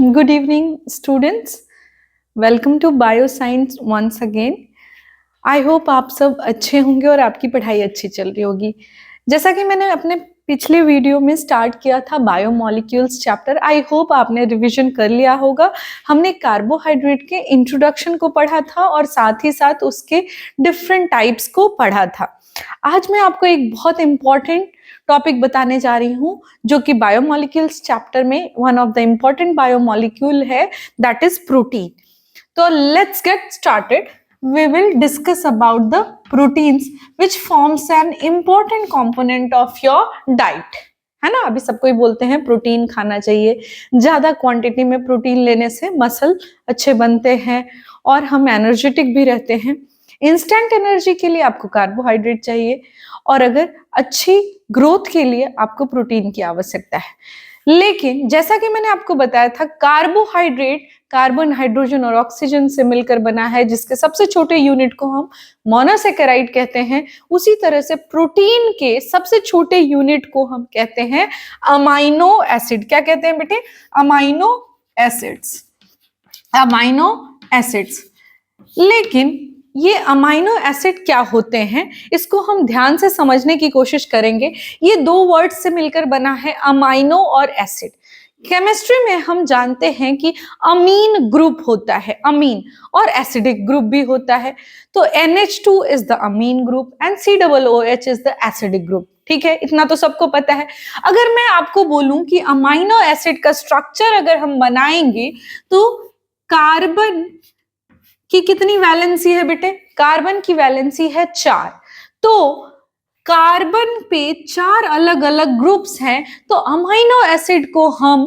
Good evening, students. Welcome to Bioscience once again. I hope आप सब अच्छे होंगे और आपकी पढ़ाई अच्छी चल रही होगी। जैसा कि मैंने अपने पिछले वीडियो में स्टार्ट किया था बायोमोलिक्यूल्स चैप्टर, आई होप आपने रिवीजन कर लिया होगा। हमने कार्बोहाइड्रेट के इंट्रोडक्शन को पढ़ा था और साथ ही साथ उसके डिफरेंट टाइप्स को पढ़ा था। आज मैं आपको एक बहुत इंपॉर्टेंट टॉपिक बताने जा रही हूँ जो कि बायोमोलिक्यूल्स चैप्टर में one of the important biomolecule है, दैट इज प्रोटीन। तो let's get started. We will discuss about the proteins which forms an important component of your diet, है ना। अभी सब कोई बोलते हैं प्रोटीन खाना चाहिए, ज्यादा क्वांटिटी में प्रोटीन लेने से मसल अच्छे बनते हैं और हम एनर्जेटिक भी रहते हैं। इंस्टेंट एनर्जी के लिए आपको कार्बोहाइड्रेट चाहिए और अगर अच्छी ग्रोथ के लिए आपको प्रोटीन की आवश्यकता है। लेकिन जैसा कि मैंने आपको बताया था, कार्बोहाइड्रेट कार्बन, हाइड्रोजन और ऑक्सीजन से मिलकर बना है, जिसके सबसे छोटे यूनिट को हम मोनोसेकेराइड कहते हैं। उसी तरह से प्रोटीन के सबसे छोटे यूनिट को हम कहते हैं अमाइनो एसिड। क्या कहते हैं बेटे? Amino acids. Amino acids. लेकिन ये अमाइनो एसिड क्या होते हैं, इसको हम ध्यान से समझने की कोशिश करेंगे। ये दो वर्ड से मिलकर बना है, अमाइनो और एसिड। केमिस्ट्री में हम जानते हैं कि अमीन ग्रुप होता है, अमीन, और एसिडिक ग्रुप भी होता है। तो NH2 is the amine group and COOH is the acidic group. ठीक है, इतना तो सबको पता है। अगर मैं आपको बोलूं कि अमाइनो एसिड का स्ट्रक्चर अगर हम बनाएंगे तो कार्बन की कितनी वैलेंसी है बेटे? कार्बन की वैलेंसी है 4। तो कार्बन पे 4 अलग अलग ग्रुप्स हैं, तो अमाइनो एसिड को हम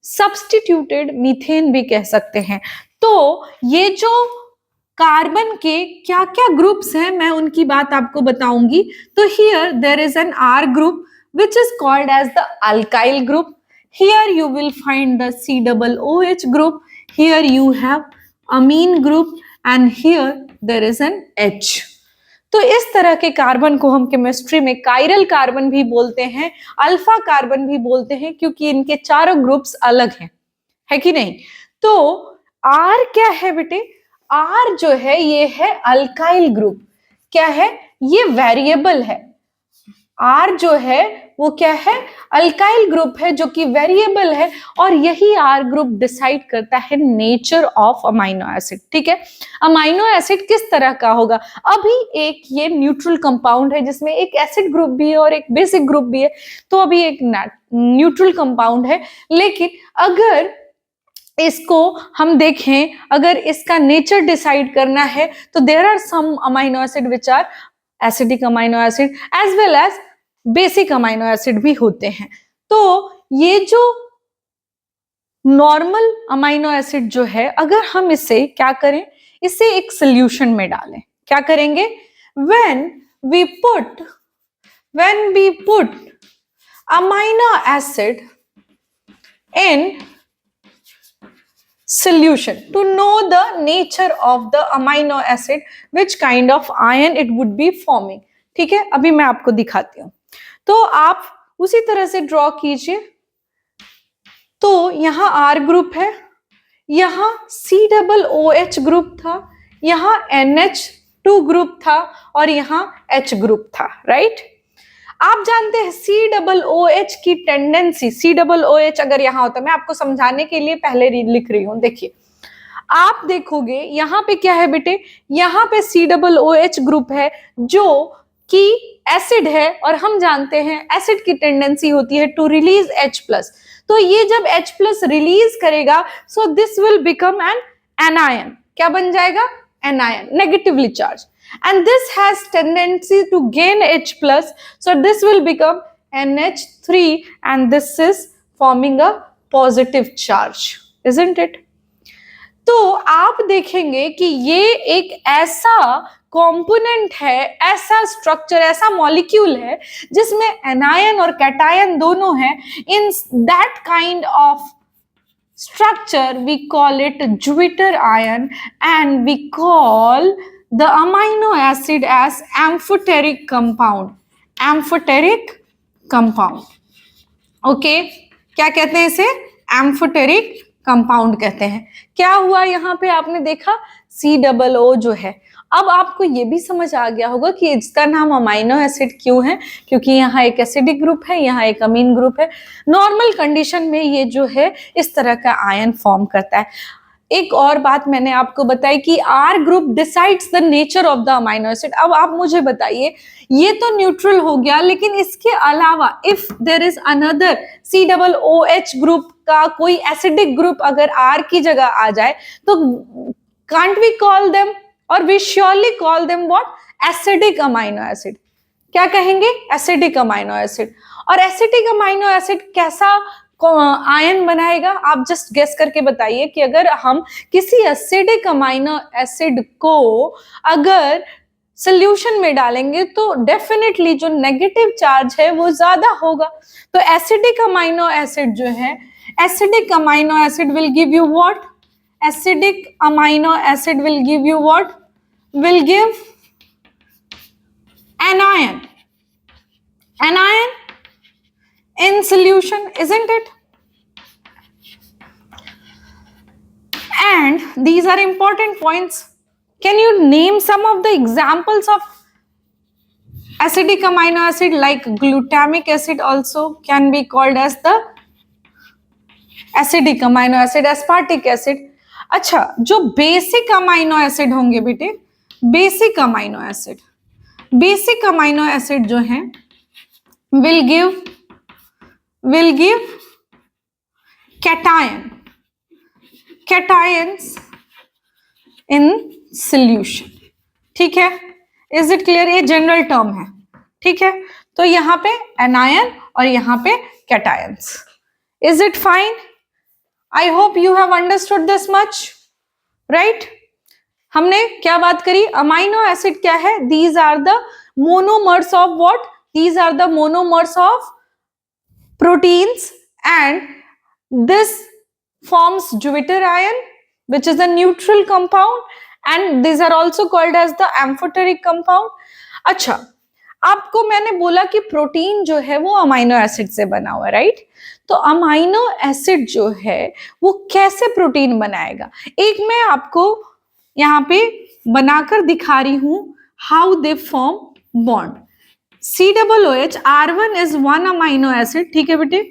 सब्स्टिट्यूटेड मीथेन भी कह सकते हैं। तो ये जो कार्बन के क्या क्या ग्रुप्स हैं, मैं उनकी बात आपको बताऊंगी। तो here there is an R group which is called as the alkyl group. Here you will find the COOH group. Here you have amine group and here there is an H. तो इस तरह के carbon को हम chemistry में chiral carbon भी बोलते हैं, अल्फा कार्बन भी बोलते हैं, क्योंकि इनके चारों ग्रुप्स अलग हैं, है कि नहीं। तो R क्या है बेटे? R जो है ये है अल्काइल ग्रुप। क्या है? ये वेरिएबल है। R जो है वो क्या है? अल्काइल ग्रुप है जो कि वेरिएबल है, और यही R ग्रुप डिसाइड करता है नेचर ऑफ अमाइनो एसिड। ठीक है, अमाइनो एसिड किस तरह का होगा? अभी एक ये न्यूट्रल कंपाउंड है जिसमें एक एसिड ग्रुप भी है और एक बेसिक ग्रुप भी है, तो अभी एक न्यूट्रल कंपाउंड है। लेकिन अगर इसको हम देखें, अगर इसका नेचर डिसाइड करना है, तो there are some amino acid which are acidic amino acid as well as basic amino acid भी होते हैं। तो ये जो नॉर्मल अमाइनो एसिड जो है, अगर हम इसे क्या करें, इसे एक सॉल्यूशन में डालें, क्या करेंगे? when we put amino acid in solution to know the nature of the amino acid, which kind of ion it would be forming. ठीक है, अभी मैं आपको दिखाती हूं। तो आप उसी तरह से ड्रॉ कीजिए। तो यहां R ग्रुप है, यहां COOH ग्रुप था, यहां NH2 ग्रुप था और यहां H ग्रुप था, राइट। आप जानते हैं COOH की टेंडेंसी, COOH अगर यहां होता, मैं आपको समझाने के लिए पहले लिख रही हूं। देखिए, आप देखोगे यहां पे क्या है बेटे? यहां पे COOH ग्रुप है जो कि एसिड है, और हम जानते हैं एसिड की टेंडेंसी होती है टू रिलीज H+। तो ये जब H+ रिलीज करेगा, so this will become an anion. क्या बन जाएगा? Anion, negatively charge, and this has tendency to gain H+, so this will become NH3 and this is forming a positive charge, isn't it? तो आप देखेंगे कि ये एक ऐसा कंपोनेंट है, ऐसा स्ट्रक्चर, ऐसा मॉलिक्यूल है जिसमें एनायन और कैटायन दोनों हैं। In that kind of structure we call it Jupiter ion, and we call the amino acid as amphoteric compound. Amphoteric compound. Okay, क्या कहते हैं इसे? Amphoteric कंपाउंड कहते हैं। क्या हुआ यहाँ पे आपने देखा, COO जो है। अब आपको ये भी समझ आ गया होगा कि इसका नाम अमाइनो एसिड क्यों है, क्योंकि यहाँ एक एसिडिक ग्रुप है, यहाँ एक अमीन ग्रुप है। नॉर्मल कंडीशन में ये जो है इस तरह का आयन फॉर्म करता है। एक और बात मैंने आपको बताई कि R group decides the nature of the amino acid. अब आप मुझे बताइए, ये तो न्यूट्रल हो गया, लेकिन इसके अलावा if there is another COOH group का कोई एसिडिक ग्रुप अगर R की जगह आ जाए तो कांट वी कॉल देम, और we surely call them what, acidic amino acid. क्या कहेंगे, एसिडिक अमाइनो एसिड। और एसिडिक अमाइनो एसिड कैसा आयन बनाएगा, आप जस्ट गेस करके बताइए कि अगर हम किसी एसिडिक अमाइनो एसिड को अगर सोल्यूशन में डालेंगे तो डेफिनेटली जो नेगेटिव चार्ज है वो ज्यादा होगा। तो एसिडिक अमाइनो एसिड जो है, acidic amino acid will give you what, acidic amino acid will give you what, will give anion in solution, isn't it? And these are important points. Can you name some of the examples of acidic amino acid? Like glutamic acid also can be called as the acidic amino acid, aspartic acid. अच्छा, जो basic amino acid होंगे बेटे, basic amino acid जो है will give cations in solution। ठीक है, is it clear? ये general term है, ठीक है। तो यहाँ पे एनायन और यहाँ पे cations. Is it fine? I hope you have understood this much, right. हमने क्या बात करी, अमाइनो एसिड क्या है, these are the monomers of what, these are the monomers of proteins, and this forms Jupiter ion, which is a neutral compound, and these are also called as the amphoteric compound। अच्छा, आपको मैंने बोला कि protein जो है वो amino acid से बना हुआ है, राइट। तो अमाइनो एसिड जो है वो कैसे प्रोटीन बनाएगा, एक मैं आपको यहाँ पे बनाकर दिखा रही हूं, how they form bond. COOH, R1 is one amino acid, ठीक है बेटे,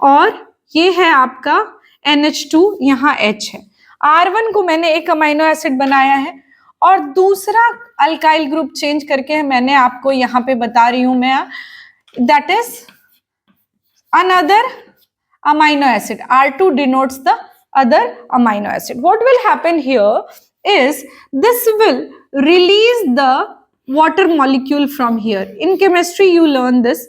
और ये है आपका NH2, यहाँ H है। R1 को मैंने एक अमाइनो एसिड बनाया है और दूसरा अल्काइल ग्रुप चेंज करके मैंने आपको यहाँ पे बता रही हूं मैं, that is another amino acid. R2 denotes the other amino acid. What will happen here is this will release the water molecule from here. In chemistry you learn this.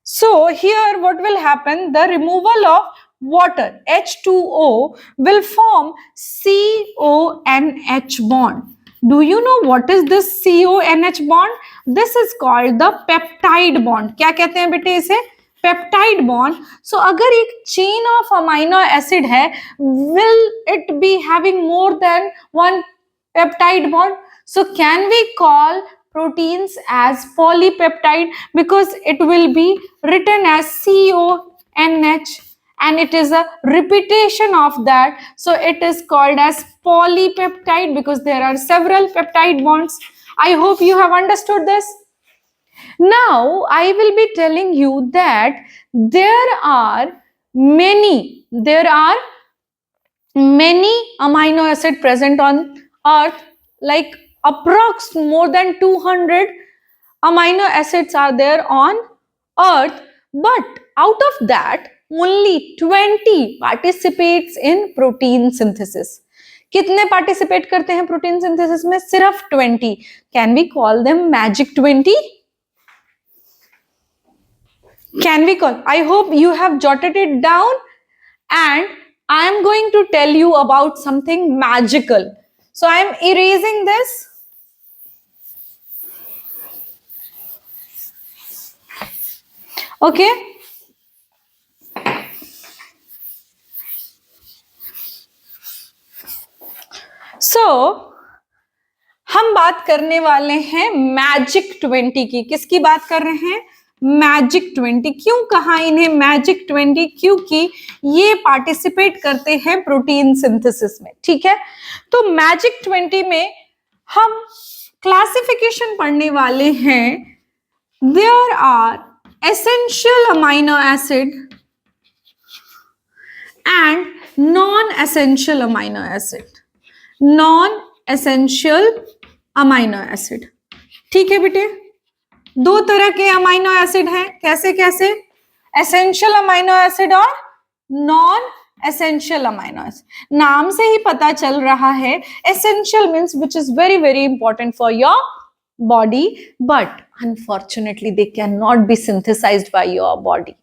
So here what will happen, the removal of water, H2O, will form CONH bond. Do you know what is this CONH bond? This is called the peptide bond. क्या कहते हैं बेटे इसे, peptide bond. सो अगर एक chain of amino acid है, will it be having more than one peptide bond? So can we call proteins as polypeptide, because it will be written as CONH and it is a repetition of that, so it is called as polypeptide because there are several peptide bonds. I hope you have understood this. Now I will be telling you that there are many amino acid present on earth, like approx more than 200 amino acids are there on earth, but out of that only 20 participates in protein synthesis. कितने participate करते हैं protein synthesis में? सिर्फ 20। Can we call them magic 20? Can we call? I hope you have jotted it down, and I am going to tell you about something magical. So I am erasing this. Okay. So हम बात करने वाले हैं magic 20 की। किसकी बात कर रहे हैं? मैजिक 20। क्यों कहा इन्हें मैजिक 20? क्योंकि ये पार्टिसिपेट करते हैं प्रोटीन सिंथेसिस में, ठीक है। तो मैजिक 20 में हम क्लासिफिकेशन पढ़ने वाले हैं। There are essential amino acid and non essential amino acid, non essential amino acid, ठीक है बेटे। दो तरह के अमाइनो एसिड हैं, कैसे कैसे? एसेंशियल अमाइनो एसिड और नॉन एसेंशियल अमाइनो एसिड। नाम से ही पता चल रहा है, essential means which is very very important for your body, but unfortunately they can not be synthesised by your body.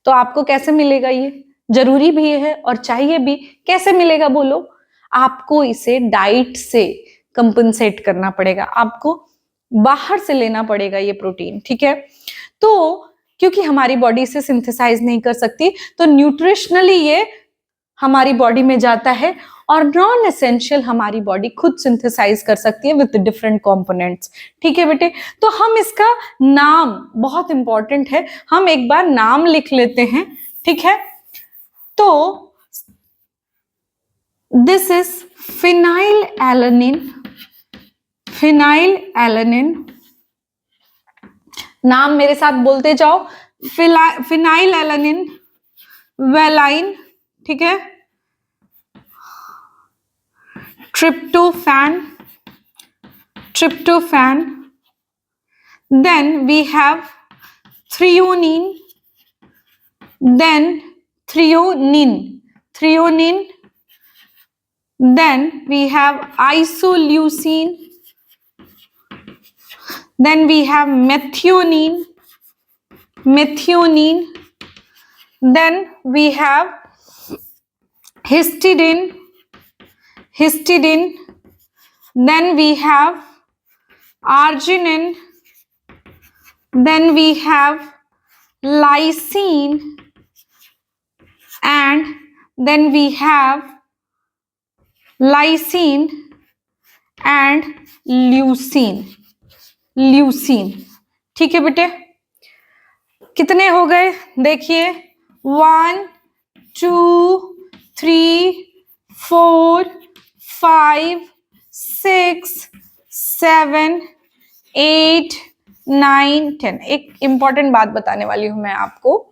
तो आपको कैसे मिलेगा? ये जरूरी भी है और चाहिए भी। कैसे मिलेगा बोलो? आपको इसे डाइट से कंपनसेट करना पड़ेगा, आपको बाहर से लेना पड़ेगा ये प्रोटीन, ठीक है। तो क्योंकि हमारी बॉडी से सिंथेसाइज नहीं कर सकती, तो न्यूट्रिशनली ये हमारी बॉडी में जाता है, और नॉन एसेंशियल हमारी बॉडी खुद सिंथेसाइज कर सकती है विद डिफरेंट कंपोनेंट्स, ठीक है बेटे। तो हम इसका नाम, बहुत इंपॉर्टेंट है, हम एक बार नाम लिख लेते हैं, ठीक है। तो this is phenyl alanine, phenyl alanine. नाम मेरे साथ बोलते जाओ, फिनाइल एलानिन, वेलाइन, ठीक है, tryptophan, tryptophan, then we have threonine, then threonine, threonine, then we have isoleucine, then we have methionine, methionine, then we have histidine, histidine, then we have arginine, then we have lysine, and then we have lysine and leucine, leucine, ठीक है बेटे। कितने हो गए? देखिए 1 2 3 4 5 6 7 8 9 10। एक important बात बताने वाली हूं मैं आपको।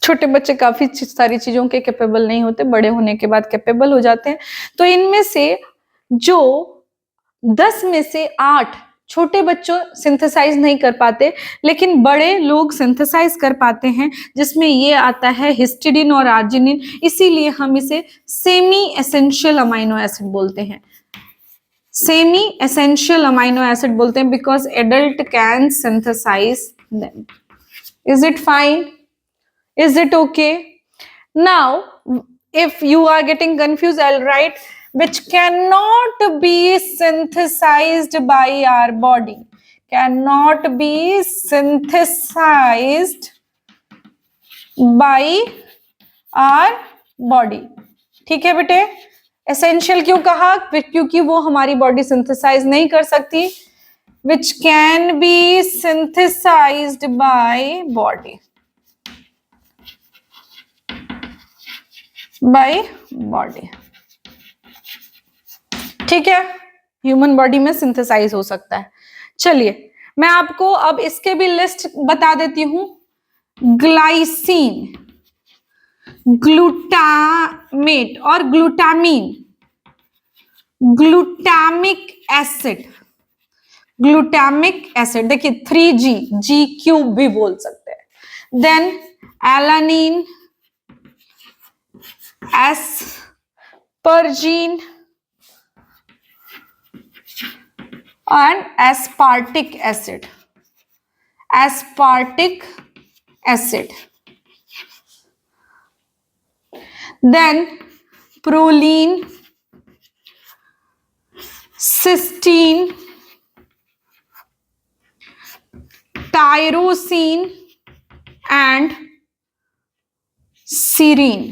छोटे बच्चे काफी सारी चीजों के कैपेबल नहीं होते, बड़े होने के बाद कैपेबल हो जाते हैं। तो इनमें से जो 10 में से 8 छोटे बच्चों सिंथेसाइज नहीं कर पाते, लेकिन बड़े लोग सिंथेसाइज कर पाते हैं, जिसमें ये आता है हिस्टिडिन और आर्जिनिन। इसीलिए हम इसे सेमी एसेंशियल अमाइनो एसिड बोलते हैं, सेमी एसेंशियल अमाइनो एसिड बोलते हैं, because adult can synthesise them. Is it fine? Is it okay? Now, if you are getting confused, I'll write which cannot be synthesized by our body. Cannot be synthesized by our body. ठीक है बेटे? Essential क्यों कहा? क्योंकि वो हमारी body synthesise नहीं कर सकती. Which can be synthesized by body. By body, ठीक है। ह्यूमन बॉडी में सिंथेसाइज हो सकता है। चलिए मैं आपको अब इसके भी लिस्ट बता देती हूं। ग्लाइसिन, ग्लूटामेट और glutamine, glutamic acid, glutamic acid देखिए 3G, G क्यूब भी बोल सकते हैं। Then alanine, aspargine and aspartic acid, aspartic acid, then proline, cysteine, tyrosine and serine।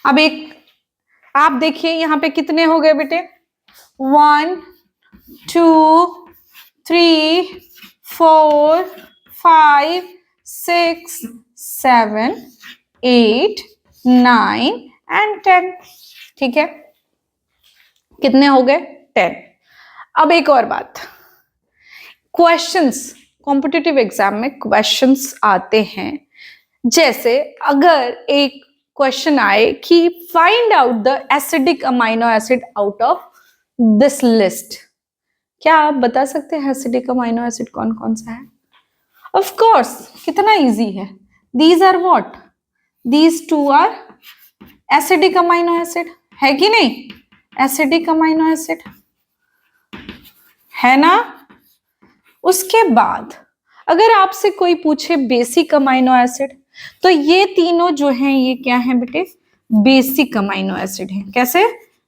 अब एक आप देखिए यहां पे कितने हो गए बेटे? 1 2 3 4 5 6 7 8 9 एंड 10। ठीक है, कितने हो गए? 10। अब एक और बात, क्वेश्चंस, कॉम्पिटिटिव एग्जाम में क्वेश्चंस आते हैं, जैसे अगर एक क्वेश्चन आए कि find out the acidic amino acid out of this list, क्या आप बता सकते हैं एसिडिक अमाइनो एसिड कौन कौन सा है? ऑफ कोर्स, कितना इजी है, these are what, these two are acidic amino acid, है कि नहीं? एसिडिक अमाइनो एसिड है ना। उसके बाद अगर आपसे कोई पूछे बेसिक अमाइनो एसिड, तो ये तीनों जो हैं ये क्या है बेटे? बेसिक अमाइनो एसिड है। कैसे?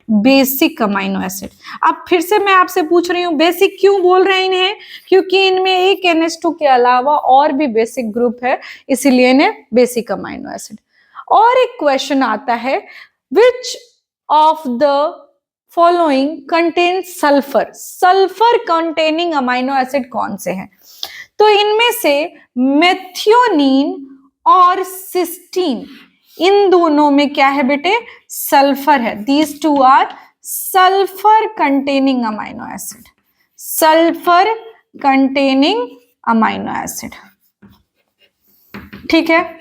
Basic amino acid. अब फिर से मैं आपसे पूछ रही हूं, बेसिक क्यों बोल रहे हैं इन्हें? क्योंकि इनमें एक NH2 के अलावा और भी बेसिक ग्रुप है, इसीलिए इन्हें बेसिक अमाइनो एसिड। और एक क्वेश्चन आता है, which of the following contain sulphur, sulphur containing amino acid कौन से हैं? तो इनमें से मेथियोनीन और सिस्टीन, इन दोनों में क्या है बेटे? सल्फर है। These two are sulphur containing amino acid, sulphur containing amino acid. ठीक है,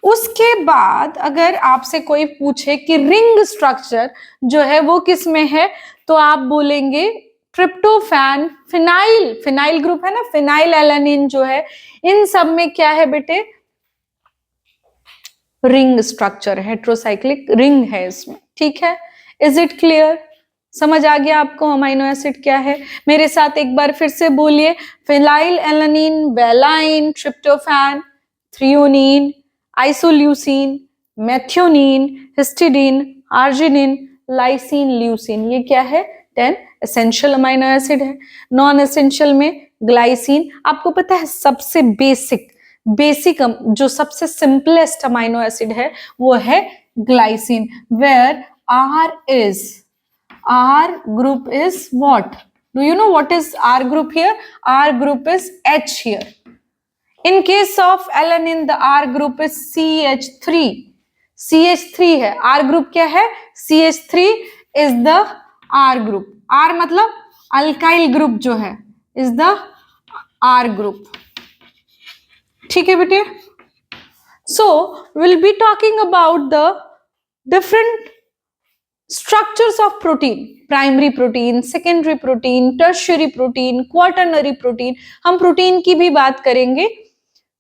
उसके बाद अगर आपसे कोई पूछे कि रिंग स्ट्रक्चर जो है वो किस में है, तो आप बोलेंगे ट्रिप्टोफैन, फिनाइल, फिनाइल ग्रुप है ना, फिनाइल एलानिन जो है, इन सब में क्या है बेटे? रिंग स्ट्रक्चर, हेट्रोसाइक्लिक रिंग है इसमें। ठीक है, इज इट क्लियर? समझ आ गया आपको अमाइनो एसिड क्या है? मेरे साथ एक बार फिर से बोलिए, phenyl alanine, valine, tryptophan, threonine, isoleucine, methionine, histidine, arginine, lysine, leucine, ये क्या है? 10 एसेंशियल अमाइनो एसिड है। नॉन एसेंशियल में ग्लाइसिन, आपको पता है सबसे बेसिक जो सबसे सिंपलेस्ट अमाइनो एसिड है वो है glycine, where R group is what? Do you know what is R group here? R group is H here. In case of alanine, the R group is CH3. CH3 है, R group क्या है? CH3 is the R group. R मतलब alkyl group जो है, is the R group. ठीक है बेटे? So we'll be talking about the different structures of protein, primary protein, secondary protein, tertiary protein, quaternary protein. हम protein की भी बात करेंगे।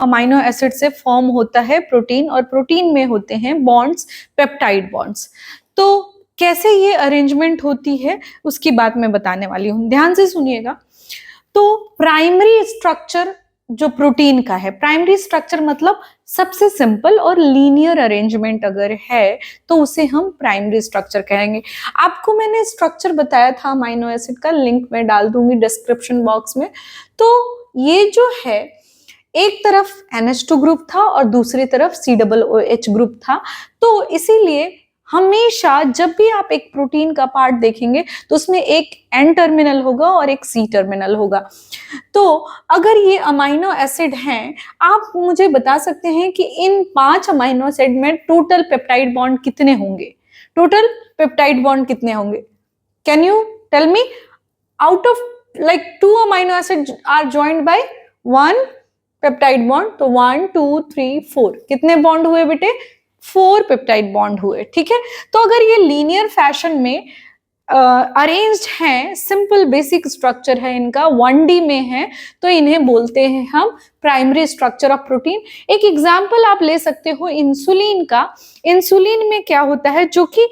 अमाइनो एसिड से फॉर्म होता है प्रोटीन, और प्रोटीन में होते हैं बॉन्ड्स, पेप्टाइड बॉन्ड्स। तो कैसे ये अरेंजमेंट होती है उसकी बात मैं बताने वाली हूं, ध्यान से सुनिएगा। तो प्राइमरी स्ट्रक्चर जो प्रोटीन का है, प्राइमरी स्ट्रक्चर मतलब सबसे सिंपल और लीनियर अरेंजमेंट अगर है तो उसे हम प्राइमरी स्ट्रक्चर कहेंगे। आपको मैंने स्ट्रक्चर बताया था अमाइनो एसिड का, लिंक मैं डाल दूंगी डिस्क्रिप्शन बॉक्स में। तो ये जो है, एक तरफ NH2 ग्रुप था और दूसरी तरफ COOH ग्रुप था, तो इसीलिए हमेशा जब भी आप एक प्रोटीन का पार्ट देखेंगे तो उसमें एक N टर्मिनल होगा और एक C टर्मिनल होगा। तो अगर ये अमाइनो एसिड हैं, आप मुझे बता सकते हैं कि इन 5 अमाइनो एसिड में टोटल पेप्टाइड बॉन्ड कितने होंगे? टोटल पेप्टाइड बॉन्ड कितने होंगे? Can you tell me? Out of like 2 amino acid are joined by 1 peptide bond, तो 1 2 3 4 कितने बॉन्ड हुए बेटे? 4 पेप्टाइड बॉन्ड हुए। ठीक है, तो अगर ये लीनियर फैशन में अरेंज्ड हैं, सिंपल बेसिक स्ट्रक्चर है इनका, 1D में है, तो इन्हें बोलते हैं हम प्राइमरी स्ट्रक्चर ऑफ प्रोटीन। एक एग्जांपल आप ले सकते हो इंसुलिन का। इंसुलिन में क्या होता है, जो कि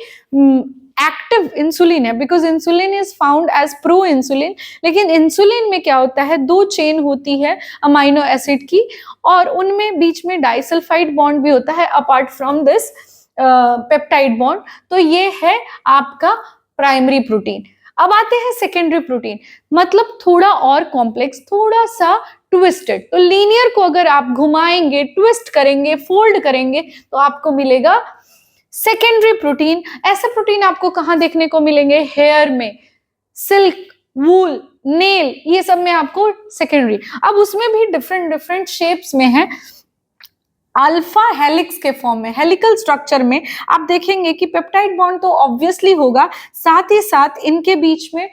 एक्टिव इंसुलिन है, because insulin is found as pro insulin, लेकिन इंसुलिन में क्या होता है, 2 चेन होती है अमाइनो एसिड की, और उनमें बीच में डाइसल्फाइड बॉन्ड भी होता है apart from this peptide bond. तो ये है आपका प्राइमरी प्रोटीन। अब आते हैं सेकेंडरी प्रोटीन, मतलब थोड़ा और कॉम्प्लेक्स, थोड़ा सा ट्विस्टेड। तो लीनियर को अगर आप घुमाएंगे, ट्विस्ट करेंगे, फोल्ड करेंगे, तो आपको मिलेगा सेकेंडरी प्रोटीन। ऐसे प्रोटीन आपको कहां देखने को मिलेंगे? हेयर में, सिल्क, वूल, नेल, ये सब में आपको सेकेंडरी। अब उसमें भी डिफरेंट डिफरेंट शेप्स में है। अल्फा हेलिक्स के फॉर्म में, हेलिकल स्ट्रक्चर में आप देखेंगे कि पेप्टाइड बॉन्ड तो ऑब्वियसली होगा, साथ ही साथ इनके बीच में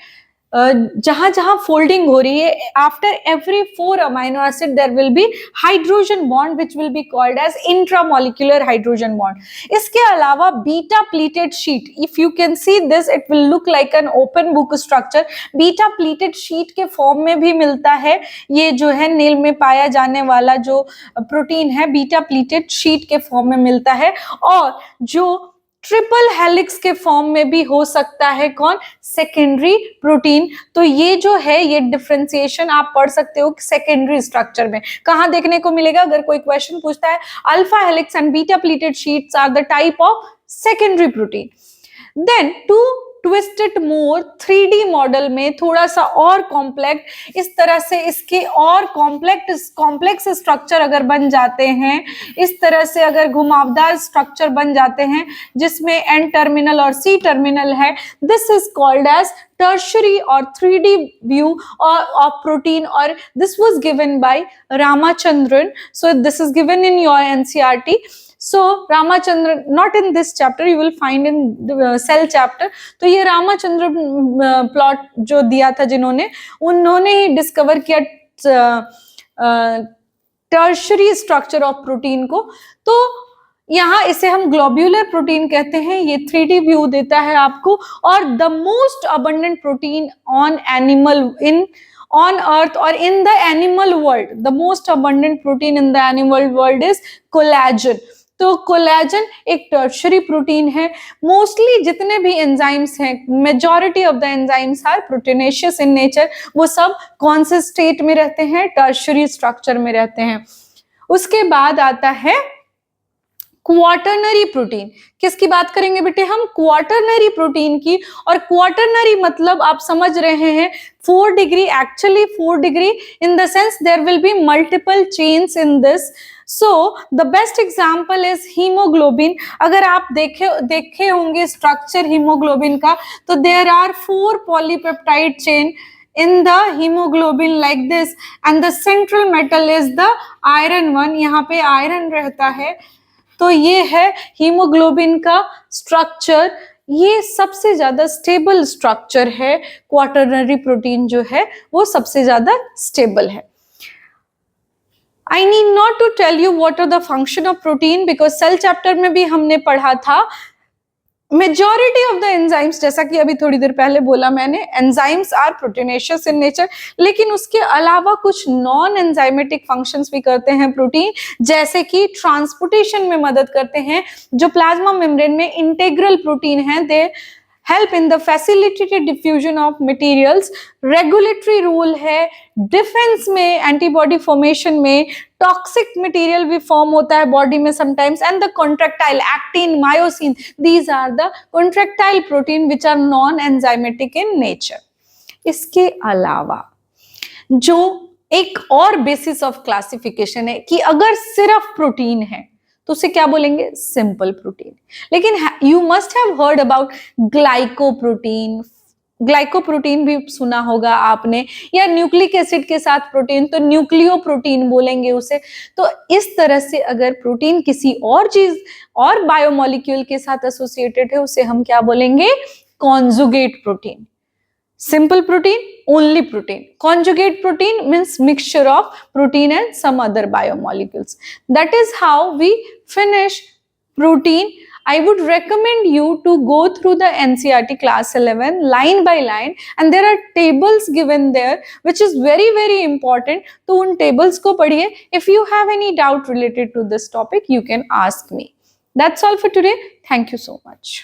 जहां जहां फोल्डिंग हो रही है, after every 4 amino acid there will be hydrogen bond which will be called as intramolecular hydrogen bond. इसके अलावा beta pleated sheet, if you can see this it will look like an open book structure. Beta pleated sheet के form में भी मिलता है, ये जो है नेल में पाया जाने वाला जो प्रोटीन है बीटा प्लीटेड शीट के फॉर्म में मिलता है, और जो ट्रिपल हेलिक्स के फॉर्म में भी हो सकता है कौन, सेकेंडरी प्रोटीन। तो ये जो है ये डिफरेंशिएशन आप पढ़ सकते हो सेकेंडरी स्ट्रक्चर में कहां देखने को मिलेगा। अगर कोई क्वेश्चन पूछता है alpha helix and beta pleated sheets are the type of secondary protein. Then to twist it more 3D model में थोड़ा सा और कॉम्प्लेक्स, इस तरह से इसके और कॉम्प्लेक्स स्ट्रक्चर अगर बन जाते हैं, इस तरह से अगर घुमावदार स्ट्रक्चर बन जाते हैं जिसमें N टर्मिनल और C टर्मिनल है, this is called as tertiary or 3D view of protein, or this was given by Ramachandran. So this is given in your NCERT. So Ramachandran, not in this chapter, you will find in the cell chapter. तो ये Ramachandran plot जो दिया था जिन्होंने, उन्होंने ही discover किया tertiary structure of protein को। तो यहाँ इसे हम ग्लोब्यूलर प्रोटीन कहते हैं, ये 3D व्यू देता है आपको। और the most abundant protein on animal in on earth or in the animal world, the most abundant protein in the animal world is collagen. तो कोलेजन एक टर्शरी प्रोटीन है। मोस्टली जितने भी एंजाइम्स हैं, majority of the enzymes are proteinaceous in nature, वो सब कौन से स्टेट में रहते हैं, टर्शरी स्ट्रक्चर में रहते हैं। उसके बाद आता है क्वाटरनरी प्रोटीन। किसकी बात करेंगे बेटे हम, क्वाटरनरी प्रोटीन की। और क्वाटरनरी मतलब आप समझ रहे हैं 4 degree, actually 4 degree in the sense there will be multiple chains in this. So the best example is haemoglobin. अगर आप देखे होंगे स्ट्रक्चर हीमोग्लोबिन का, तो there are 4 polypeptide chain in the hemoglobin like this, and the central metal is the iron one. यहाँ पे iron रहता है। तो ये है हीमोग्लोबिन का स्ट्रक्चर, ये सबसे ज्यादा स्टेबल स्ट्रक्चर है। क्वाटरनरी प्रोटीन जो है वो सबसे ज्यादा स्टेबल है। I need not to tell you what are the function of protein, because cell chapter में भी हमने पढ़ा था। मेजॉरिटी ऑफ द एंजाइम्स, जैसा कि अभी थोड़ी देर पहले बोला मैंने, enzymes are proteinaceous in nature, लेकिन उसके अलावा कुछ नॉन एंजाइमेटिक फंक्शंस भी करते हैं प्रोटीन, जैसे कि ट्रांसपोर्टेशन में मदद करते हैं। जो प्लाज्मा मेम्ब्रेन में इंटेग्रल प्रोटीन है, they help in the facilitated diffusion of materials. Regulatory role है डिफेंस में, एंटीबॉडी फॉर्मेशन में, टॉक्सिक मटेरियल भी फॉर्म होता है बॉडी में sometimes, and the contractile, actin, myosin, these are the contractile protein which are non enzymatic in nature. इसके अलावा जो एक और बेसिस ऑफ क्लासिफिकेशन है कि अगर सिर्फ प्रोटीन है तो उसे क्या बोलेंगे, सिंपल प्रोटीन। लेकिन you must have heard about glycoprotein. Glycoprotein भी सुना होगा आपने, या न्यूक्लिक एसिड के साथ प्रोटीन, तो न्यूक्लियोप्रोटीन बोलेंगे उसे। तो इस तरह से अगर प्रोटीन किसी और चीज और बायोमोलिक्यूल के साथ एसोसिएटेड है, उसे हम क्या बोलेंगे, conjugate protein. Simple protein, only protein. Conjugate protein means mixture of protein and some other biomolecules. That is how we finish protein. I would recommend you to go through the NCERT class 11 line by line, and there are tables given there which is very very important. तो उन tables को पढ़िए. If you have any doubt related to this topic, you can ask me. That's all for today. Thank you so much.